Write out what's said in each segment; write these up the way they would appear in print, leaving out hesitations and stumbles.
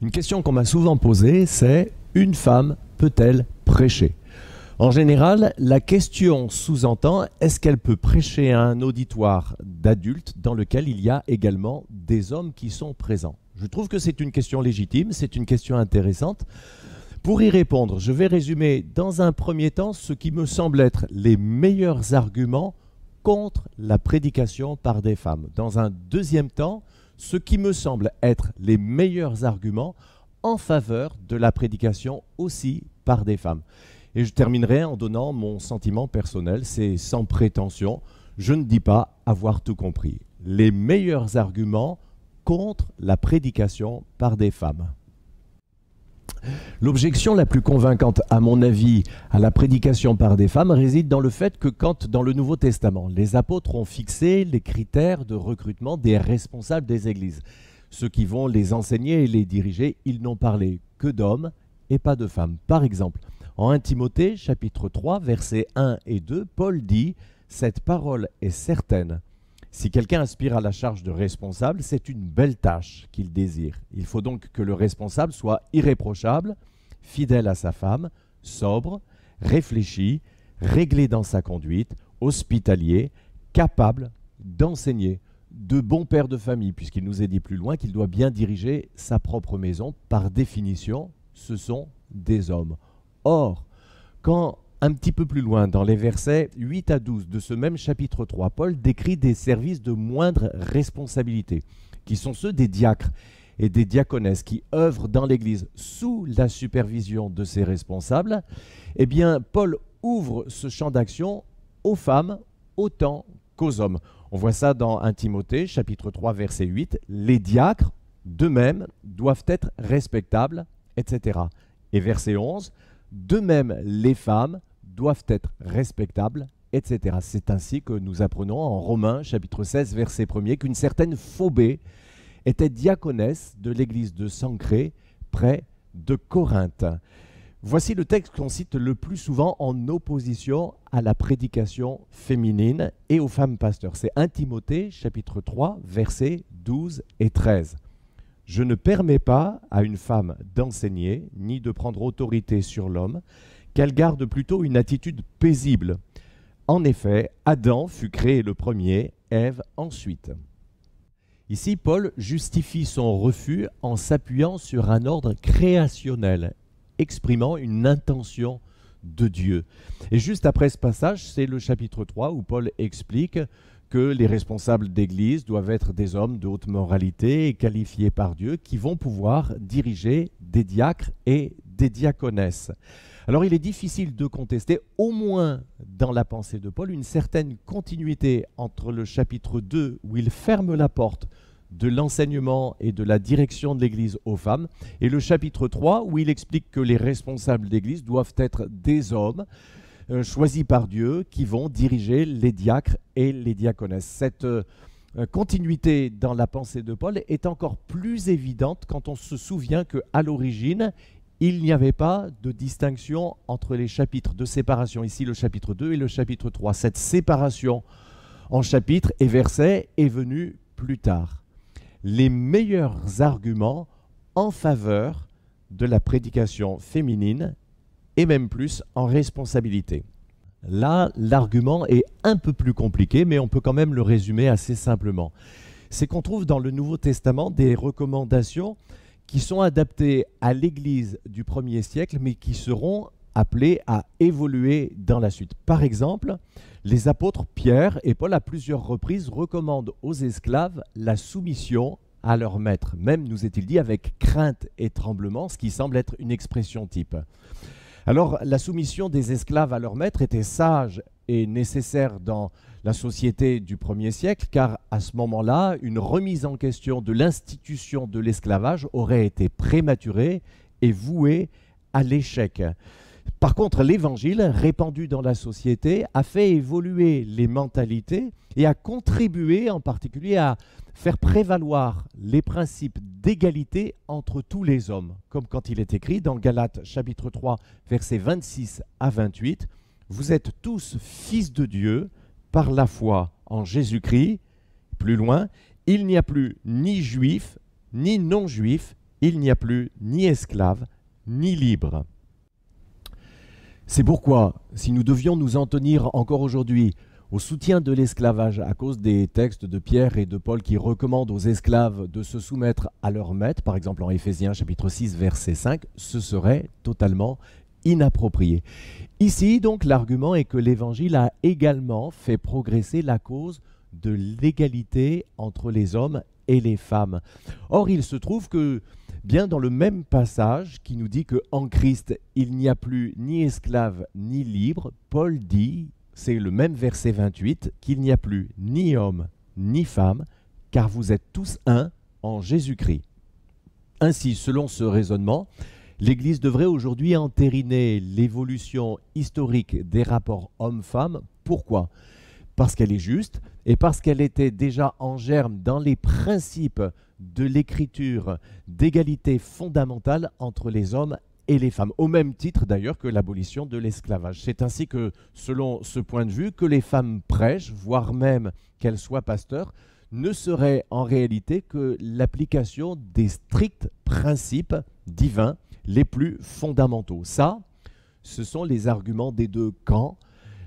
Une question qu'on m'a souvent posée, c'est « Une femme peut-elle prêcher ?» En général, la question sous-entend « Est-ce qu'elle peut prêcher à un auditoire d'adultes dans lequel il y a également des hommes qui sont présents ?» Je trouve que c'est une question légitime, c'est une question intéressante. Pour y répondre, je vais résumer dans un premier temps ce qui me semble être les meilleurs arguments contre la prédication par des femmes. Dans un deuxième temps, ce qui me semble être les meilleurs arguments en faveur de la prédication aussi par des femmes. Et je terminerai en donnant mon sentiment personnel, c'est sans prétention, je ne dis pas avoir tout compris. Les meilleurs arguments contre la prédication par des femmes. L'objection la plus convaincante, à mon avis, à la prédication par des femmes réside dans le fait que quand, dans le Nouveau Testament, les apôtres ont fixé les critères de recrutement des responsables des églises, ceux qui vont les enseigner et les diriger, ils n'ont parlé que d'hommes et pas de femmes. Par exemple, en 1 Timothée, chapitre 3, versets 1 et 2, Paul dit « Cette parole est certaine. Si quelqu'un aspire à la charge de responsable, c'est une belle tâche qu'il désire. Il faut donc que le responsable soit irréprochable, fidèle à sa femme, sobre, réfléchi, réglé dans sa conduite, hospitalier, capable d'enseigner, de bon père de famille, puisqu'il nous est dit plus loin qu'il doit bien diriger sa propre maison. Par définition, ce sont des hommes. Or, quand un petit peu plus loin, dans les versets 8 à 12 de ce même chapitre 3, Paul décrit des services de moindre responsabilité, qui sont ceux des diacres et des diaconesses qui œuvrent dans l'Église sous la supervision de ces responsables. Eh bien, Paul ouvre ce champ d'action aux femmes autant qu'aux hommes. On voit ça dans 1 Timothée, chapitre 3, verset 8. Les diacres, d'eux-mêmes, doivent être respectables, etc. Et verset 11, de même, les femmes doivent être respectables, etc. C'est ainsi que nous apprenons en Romains, chapitre 16, verset 1er, qu'une certaine Phobé était diaconesse de l'église de Sancrée, près de Corinthe. Voici le texte qu'on cite le plus souvent en opposition à la prédication féminine et aux femmes pasteurs. C'est 1 Timothée, chapitre 3, versets 12 et 13. « Je ne permets pas à une femme d'enseigner, ni de prendre autorité sur l'homme, qu'elle garde plutôt une attitude paisible. En effet, Adam fut créé le premier, Ève ensuite. » Ici, Paul justifie son refus en s'appuyant sur un ordre créationnel, exprimant une intention de Dieu. Et juste après ce passage, c'est le chapitre 3 où Paul explique que les responsables d'église doivent être des hommes de haute moralité et qualifiés par Dieu qui vont pouvoir diriger des diacres et des diaconesses. Alors il est difficile de contester, au moins dans la pensée de Paul, une certaine continuité entre le chapitre 2 où il ferme la porte de l'enseignement et de la direction de l'Église aux femmes, et le chapitre 3 où il explique que les responsables d'Église doivent être des hommes choisis par Dieu qui vont diriger les diacres et les diaconesses. Cette continuité dans la pensée de Paul est encore plus évidente quand on se souvient qu'à l'origine, il n'y avait pas de distinction entre les chapitres de séparation, ici le chapitre 2 et le chapitre 3. Cette séparation en chapitres et versets est venue plus tard. Les meilleurs arguments en faveur de la prédication féminine et même plus en responsabilité. Là, l'argument est un peu plus compliqué, mais on peut quand même le résumer assez simplement. C'est qu'on trouve dans le Nouveau Testament des recommandations qui sont adaptées à l'Église du 1er siècle, mais qui seront appelées à évoluer dans la suite. Par exemple, les apôtres Pierre et Paul, à plusieurs reprises, recommandent aux esclaves la soumission à leur maître, même, nous est-il dit, avec crainte et tremblement, ce qui semble être une expression type. Alors, la soumission des esclaves à leur maître était sage et nécessaire dans la société du 1er siècle, car à ce moment-là, une remise en question de l'institution de l'esclavage aurait été prématurée et vouée à l'échec. Par contre, l'Évangile, répandu dans la société, a fait évoluer les mentalités et a contribué en particulier à faire prévaloir les principes d'égalité entre tous les hommes, comme quand il est écrit dans Galates chapitre 3, versets 26 à 28, « Vous êtes tous fils de Dieu par la foi en Jésus-Christ. » Plus loin, « Il n'y a plus ni juif ni non-juif, il n'y a plus ni esclave, ni libre. C'est pourquoi, si nous devions nous en tenir encore aujourd'hui au soutien de l'esclavage à cause des textes de Pierre et de Paul qui recommandent aux esclaves de se soumettre à leur maître, par exemple en Éphésiens chapitre 6 verset 5, ce serait totalement inapproprié. Ici donc l'argument est que l'Évangile a également fait progresser la cause de l'égalité entre les hommes et les femmes. Or il se trouve que bien dans le même passage qui nous dit qu'en Christ il n'y a plus ni esclave ni libre, Paul dit, c'est le même verset 28, qu'il n'y a plus ni homme ni femme, car vous êtes tous un en Jésus-Christ. Ainsi, selon ce raisonnement, l'Église devrait aujourd'hui entériner l'évolution historique des rapports hommes-femmes. Pourquoi ? Parce qu'elle est juste et parce qu'elle était déjà en germe dans les principes de l'Écriture d'égalité fondamentale entre les hommes et les femmes, au même titre d'ailleurs que l'abolition de l'esclavage. C'est ainsi que, selon ce point de vue, que les femmes prêches, voire même qu'elles soient pasteurs, ne serait en réalité que l'application des stricts principes divins les plus fondamentaux. Ça, ce sont les arguments des deux camps,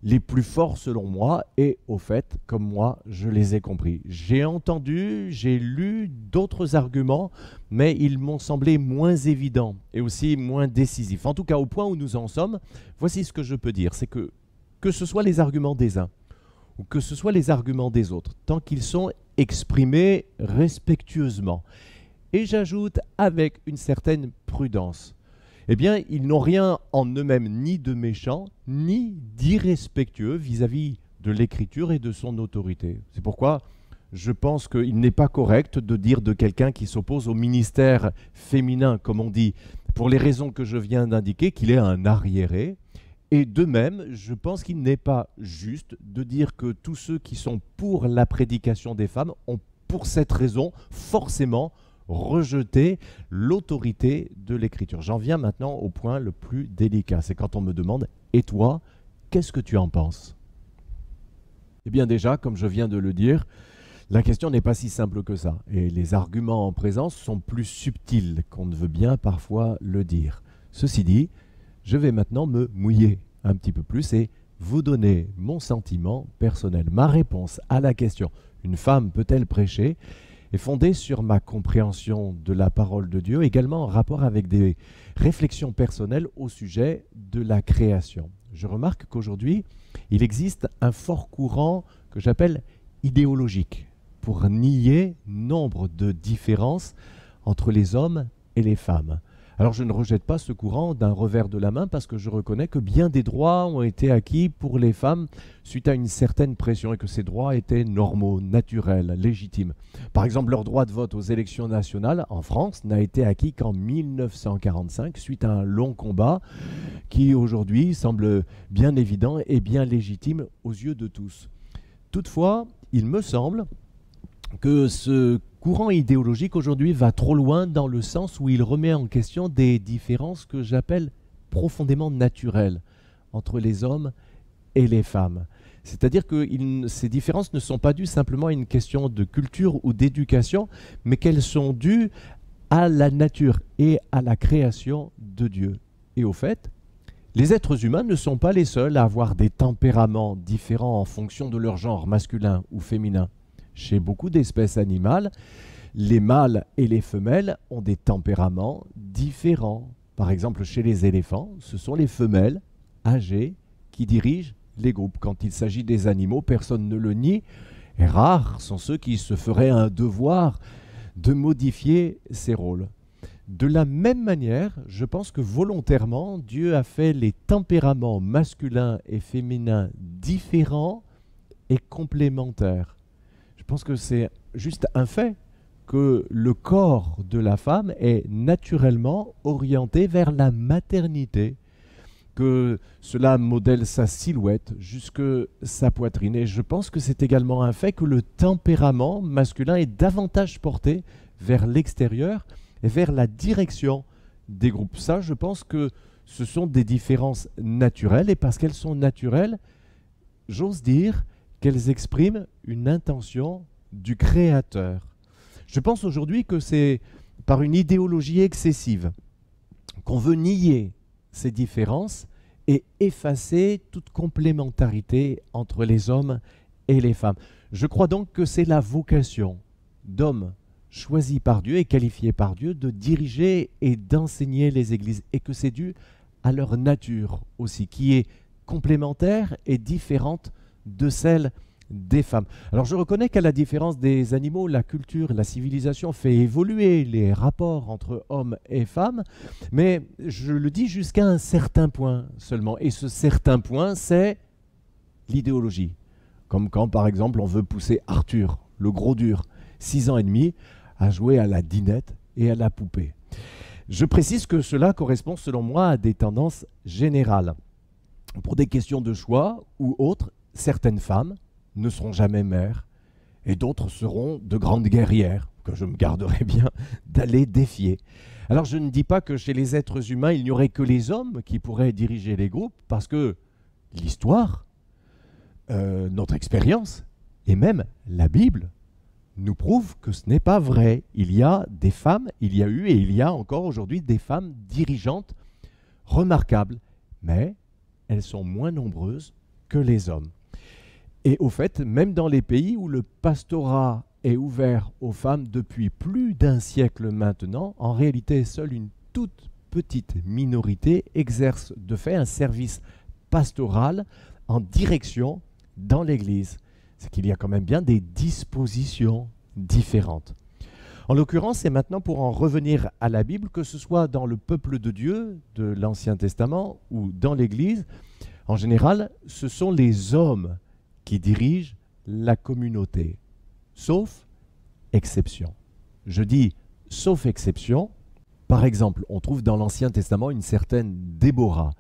les plus forts selon moi, et au fait, comme moi, je les ai compris. J'ai entendu, j'ai lu d'autres arguments, mais ils m'ont semblé moins évidents et aussi moins décisifs. En tout cas, au point où nous en sommes, voici ce que je peux dire, c'est que ce soit les arguments des uns ou que ce soit les arguments des autres, tant qu'ils sont exprimés respectueusement, et j'ajoute avec une certaine prudence, eh bien, ils n'ont rien en eux-mêmes ni de méchant, ni d'irrespectueux vis-à-vis de l'Écriture et de son autorité. C'est pourquoi je pense qu'il n'est pas correct de dire de quelqu'un qui s'oppose au ministère féminin, comme on dit, pour les raisons que je viens d'indiquer, qu'il est un arriéré. Et de même, je pense qu'il n'est pas juste de dire que tous ceux qui sont pour la prédication des femmes ont, pour cette raison, forcément rejeter l'autorité de l'Écriture. J'en viens maintenant au point le plus délicat. C'est quand on me demande « Et toi, qu'est-ce que tu en penses ?» Eh bien déjà, comme je viens de le dire, la question n'est pas si simple que ça. Et les arguments en présence sont plus subtils qu'on ne veut bien parfois le dire. Ceci dit, je vais maintenant me mouiller un petit peu plus et vous donner mon sentiment personnel. Ma réponse à la question « Une femme peut-elle prêcher ?» est fondée sur ma compréhension de la parole de Dieu, également en rapport avec des réflexions personnelles au sujet de la création. Je remarque qu'aujourd'hui, il existe un fort courant que j'appelle idéologique, pour nier nombre de différences entre les hommes et les femmes. Alors je ne rejette pas ce courant d'un revers de la main parce que je reconnais que bien des droits ont été acquis pour les femmes suite à une certaine pression et que ces droits étaient normaux, naturels, légitimes. Par exemple, leur droit de vote aux élections nationales en France n'a été acquis qu'en 1945 suite à un long combat qui aujourd'hui semble bien évident et bien légitime aux yeux de tous. Toutefois, il me semble que ce courant idéologique aujourd'hui va trop loin dans le sens où il remet en question des différences que j'appelle profondément naturelles entre les hommes et les femmes. C'est-à-dire que ces différences ne sont pas dues simplement à une question de culture ou d'éducation, mais qu'elles sont dues à la nature et à la création de Dieu. Et au fait, les êtres humains ne sont pas les seuls à avoir des tempéraments différents en fonction de leur genre masculin ou féminin. Chez beaucoup d'espèces animales, les mâles et les femelles ont des tempéraments différents. Par exemple, chez les éléphants, ce sont les femelles âgées qui dirigent les groupes. Quand il s'agit des animaux, personne ne le nie, et rares sont ceux qui se feraient un devoir de modifier ces rôles. De la même manière, je pense que volontairement, Dieu a fait les tempéraments masculins et féminins différents et complémentaires. Je pense que c'est juste un fait que le corps de la femme est naturellement orienté vers la maternité, que cela modèle sa silhouette jusque sa poitrine. Et je pense que c'est également un fait que le tempérament masculin est davantage porté vers l'extérieur et vers la direction des groupes. Ça, je pense que ce sont des différences naturelles, et parce qu'elles sont naturelles, j'ose dire qu'elles expriment une intention du Créateur. Je pense aujourd'hui que c'est par une idéologie excessive, qu'on veut nier ces différences et effacer toute complémentarité entre les hommes et les femmes. Je crois donc que c'est la vocation d'hommes choisis par Dieu et qualifiés par Dieu de diriger et d'enseigner les églises, et que c'est dû à leur nature aussi, qui est complémentaire et différente de celle des femmes. Alors je reconnais qu'à la différence des animaux, la culture, la civilisation fait évoluer les rapports entre hommes et femmes, mais je le dis jusqu'à un certain point seulement. Et ce certain point, c'est l'idéologie. Comme quand, par exemple, on veut pousser Arthur, le gros dur, 6 ans et demi, à jouer à la dinette et à la poupée. Je précise que cela correspond, selon moi, à des tendances générales. Pour des questions de choix ou autres, certaines femmes ne seront jamais mères et d'autres seront de grandes guerrières que je me garderai bien d'aller défier. Alors je ne dis pas que chez les êtres humains, il n'y aurait que les hommes qui pourraient diriger les groupes, parce que l'histoire, notre expérience et même la Bible nous prouve que ce n'est pas vrai. Il y a des femmes, il y a eu et il y a encore aujourd'hui des femmes dirigeantes remarquables, mais elles sont moins nombreuses que les hommes. Et au fait, même dans les pays où le pastorat est ouvert aux femmes depuis plus d'un siècle maintenant, en réalité, seule une toute petite minorité exerce de fait un service pastoral en direction dans l'Église. C'est qu'il y a quand même bien des dispositions différentes. En l'occurrence, c'est maintenant pour en revenir à la Bible, que ce soit dans le peuple de Dieu de l'Ancien Testament ou dans l'Église, en général, ce sont les hommes qui dirigent la communauté, sauf exception. Je dis sauf exception. Par exemple, on trouve dans l'Ancien Testament une certaine Déborah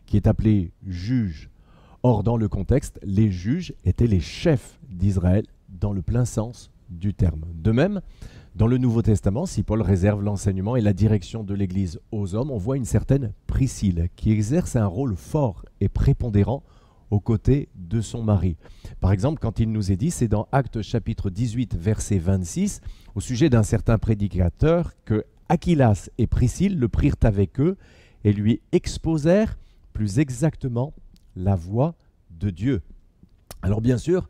qui est appelée juge. Or, dans le contexte, les juges étaient les chefs d'Israël dans le plein sens du terme. De même, dans le Nouveau Testament, si Paul réserve l'enseignement et la direction de l'Église aux hommes, on voit une certaine Priscille qui exerce un rôle fort et prépondérant aux côtés de son mari. Par exemple, quand il nous est dit, c'est dans Actes chapitre 18, verset 26, au sujet d'un certain prédicateur, que Aquilas et Priscille le prirent avec eux et lui exposèrent plus exactement la voix de Dieu. Alors bien sûr,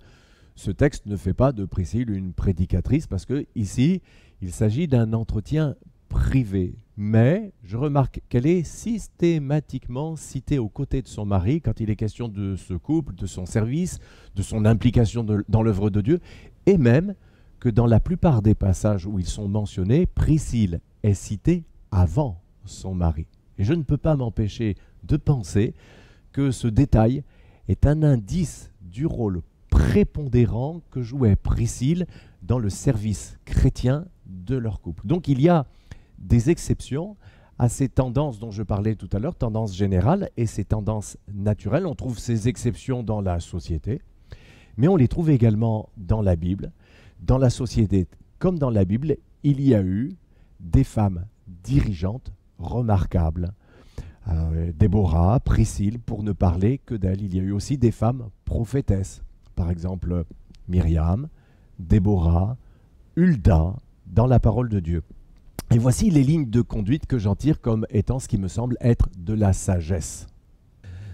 ce texte ne fait pas de Priscille une prédicatrice, parce que ici, il s'agit d'un entretien privé. Mais je remarque qu'elle est systématiquement citée aux côtés de son mari quand il est question de ce couple, de son service, de son implication dans l'œuvre de Dieu, et même que dans la plupart des passages où ils sont mentionnés, Priscille est citée avant son mari. Et je ne peux pas m'empêcher de penser que ce détail est un indice du rôle prépondérant que jouait Priscille dans le service chrétien de leur couple. Donc il y a des exceptions à ces tendances dont je parlais tout à l'heure, tendances générales et ces tendances naturelles. On trouve ces exceptions dans la société, mais on les trouve également dans la Bible. Dans la société comme dans la Bible, il y a eu des femmes dirigeantes remarquables. Déborah, Priscille, pour ne parler que d'elle. Il y a eu aussi des femmes prophétesses. Par exemple, Myriam, Déborah, Hulda, dans la parole de Dieu. Et voici les lignes de conduite que j'en tire comme étant ce qui me semble être de la sagesse.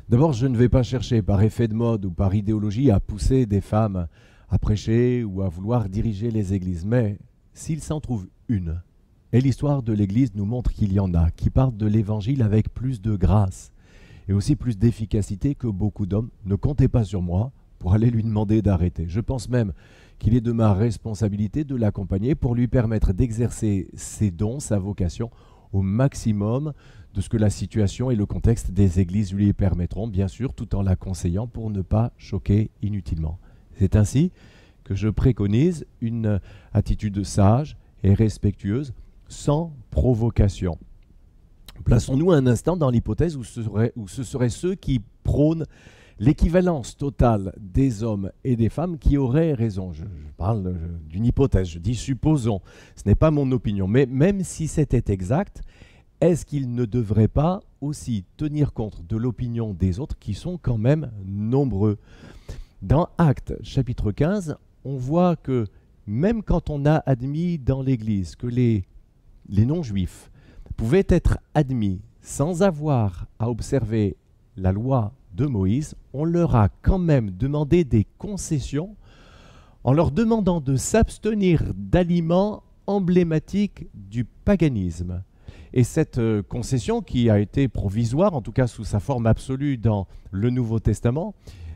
D'abord, je ne vais pas chercher par effet de mode ou par idéologie à pousser des femmes à prêcher ou à vouloir diriger les églises. Mais s'il s'en trouve une, et l'histoire de l'Église nous montre qu'il y en a, qui parlent de l'Évangile avec plus de grâce et aussi plus d'efficacité que beaucoup d'hommes, ne comptez pas sur moi pour aller lui demander d'arrêter. Je pense même qu'il est de ma responsabilité de l'accompagner pour lui permettre d'exercer ses dons, sa vocation, au maximum de ce que la situation et le contexte des églises lui permettront, bien sûr, tout en la conseillant pour ne pas choquer inutilement. C'est ainsi que je préconise une attitude sage et respectueuse, sans provocation. Plaçons-nous un instant dans l'hypothèse où ce seraient ceux qui prônent l'équivalence totale des hommes et des femmes qui auraient raison. Je parle d'une hypothèse, je dis supposons, ce n'est pas mon opinion, mais même si c'était exact, est-ce qu'ils ne devraient pas aussi tenir compte de l'opinion des autres qui sont quand même nombreux? Dans Actes chapitre 15, on voit que même quand on a admis dans l'Église que les les non-juifs pouvaient être admis sans avoir à observer la loi de Moïse, on leur a quand même demandé des concessions en leur demandant de s'abstenir d'aliments emblématiques du paganisme. Et cette concession, qui a été provisoire, en tout cas sous sa forme absolue dans le Nouveau Testament,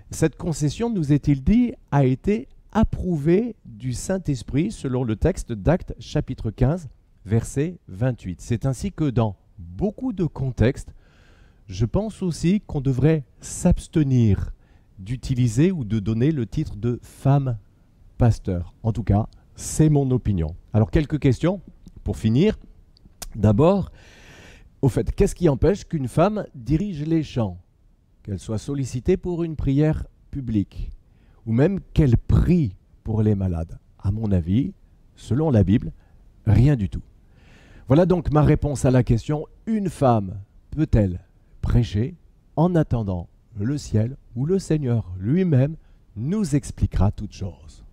cette concession, nous est-il dit, a été approuvée du Saint-Esprit selon le texte d'Actes chapitre 15, verset 28. C'est ainsi que dans beaucoup de contextes, je pense aussi qu'on devrait s'abstenir d'utiliser ou de donner le titre de femme pasteur. En tout cas, c'est mon opinion. Alors, quelques questions pour finir. D'abord, au fait, qu'est-ce qui empêche qu'une femme dirige les chants, qu'elle soit sollicitée pour une prière publique, ou même qu'elle prie pour les malades? À mon avis, selon la Bible, rien du tout. Voilà donc ma réponse à la question: une femme peut-elle prêcher en attendant le ciel où le Seigneur lui-même nous expliquera toutes choses?